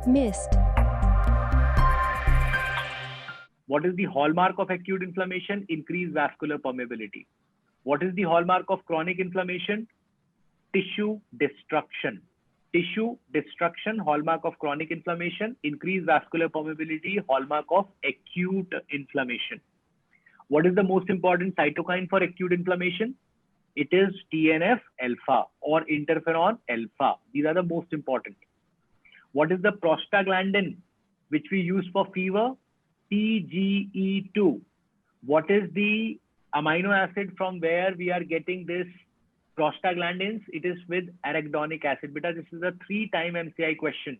Missed. What is the hallmark of acute inflammation? Increased vascular permeability. What is the hallmark of chronic inflammation? Tissue destruction. Tissue destruction, hallmark of chronic inflammation. Increased vascular permeability, hallmark of acute inflammation. What is the most important cytokine for acute inflammation? It is TNF alpha or interferon alpha. These are the most important. What is the prostaglandin which we use for fever? TGE2. What is the amino acid from where we are getting this prostaglandins? It is with arachidonic acid. Beta, this is a 3-time MCI question,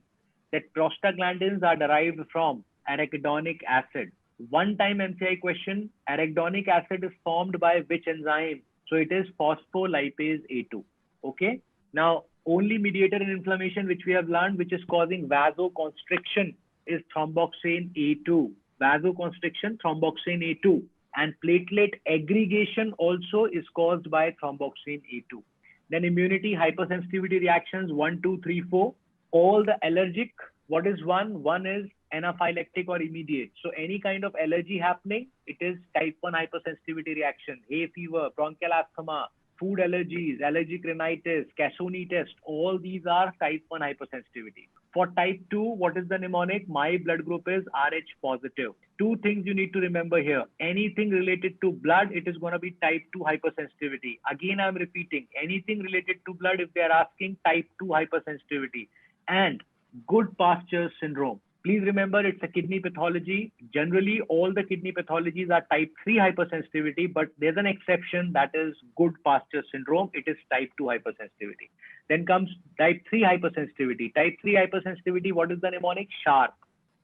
that prostaglandins are derived from arachidonic acid. 1-time MCI question, arachidonic acid is formed by which enzyme? So it is phospholipase A2. Okay. Now, only mediator in inflammation which we have learned, which is causing vasoconstriction, is thromboxane A2. Vasoconstriction, thromboxane A2. And platelet aggregation also is caused by thromboxane A2. Then immunity, hypersensitivity reactions 1, 2, 3, 4. All the allergic, what is one? One is anaphylactic or immediate. So any kind of allergy happening, it is type 1 hypersensitivity reaction, hay fever, bronchial asthma, food allergies, allergic rhinitis, Cassoni test, all these are type 1 hypersensitivity. For type 2, what is the mnemonic? My blood group is Rh positive. 2 things you need to remember here. Anything related to blood, it is going to be type 2 hypersensitivity. Again, I'm repeating, anything related to blood, if they are asking, type 2 hypersensitivity. And Goodpasture syndrome. Please remember, it's a kidney pathology. Generally, all the kidney pathologies are type 3 hypersensitivity, but there's an exception, that is Goodpasture syndrome. It is type 2 hypersensitivity. Then comes type 3 hypersensitivity. Type 3 hypersensitivity, what is the mnemonic? Sharp.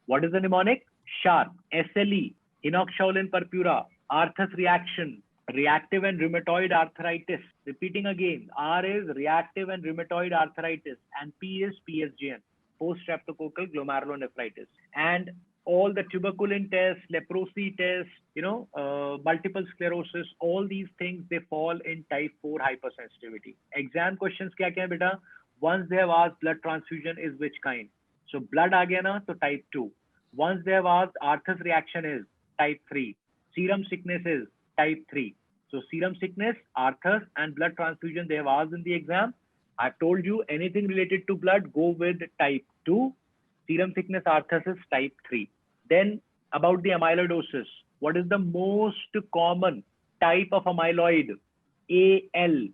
What is the mnemonic? Sharp. SLE, inoxaolin purpura, Arthus reaction, reactive and rheumatoid arthritis. Repeating again, R is reactive and rheumatoid arthritis, and P is PSGN, post-streptococcal glomerulonephritis. And all the tuberculin tests, leprosy tests, multiple sclerosis, all these things, they fall in type 4 hypersensitivity. Exam questions kya kya hai beta? Once they have asked blood transfusion is which kind? So blood aa gaya na, so type 2. Once they have asked Arthus reaction is type 3. Serum sickness is type 3. So serum sickness, Arthus, and blood transfusion they have asked in the exam. I've told you anything related to blood, go with type 2. Serum thickness, Arthus is type 3. Then about the amyloidosis. What is the most common type of amyloid? AL.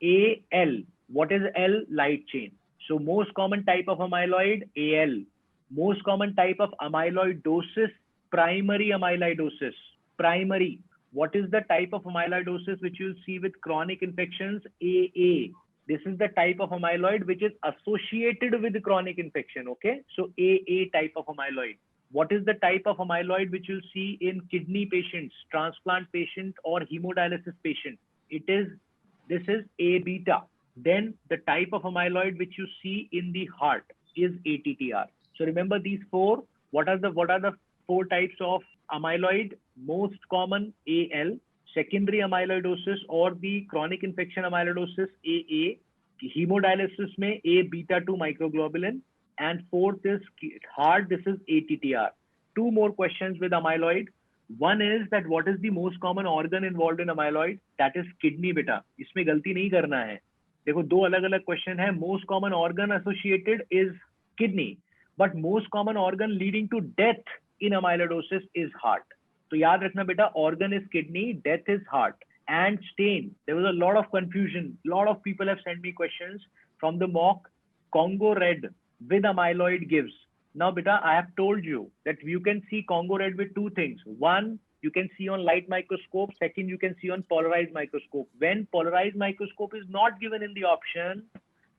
AL. What is L? Light chain. So most common type of amyloid, AL. Most common type of amyloidosis, primary amyloidosis. Primary. What is the type of amyloidosis which you see with chronic infections? AA. This is the type of amyloid which is associated with chronic infection. Okay. So AA type of amyloid. What is the type of amyloid which you'll see in kidney patients, transplant patient, or hemodialysis patient? This is A beta. Then the type of amyloid which you see in the heart is ATTR. So remember these 4. What are the 4 types of amyloid? Most common AL, secondary amyloidosis or the chronic infection amyloidosis AA, hemodialysis mein A beta 2 microglobulin, and 4th is heart, this is ATTR. 2 more questions with amyloid. One is that what is the most common organ involved in amyloid? That is kidney beta. इसमें गलती नहीं करना है. देखो 2 अलग-अलग question है. Most common organ associated is kidney, but most common organ leading to death in amyloidosis is heart. तो याद रखना बेटा, organ is kidney, death is heart. And stain, there was a lot of confusion. Lot of people have sent me questions from the mock. Congo red with amyloid gives. Now beta, I have told you that you can see Congo red with 2 things. One, you can see on light microscope. Second, you can see on polarized microscope. When polarized microscope is not given in the option,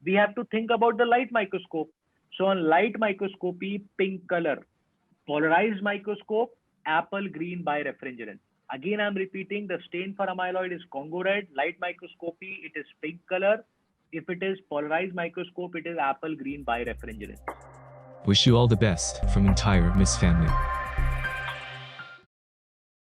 we have to think about the light microscope. So on light microscopy, pink color. Polarized microscope, apple green by refrigerant. Again, I'm repeating, the stain for amyloid is Congo red. Light microscopy, it is pink color. If it is polarized microscope, it is apple green by refrigerant. Wish you all the best from entire Miss family.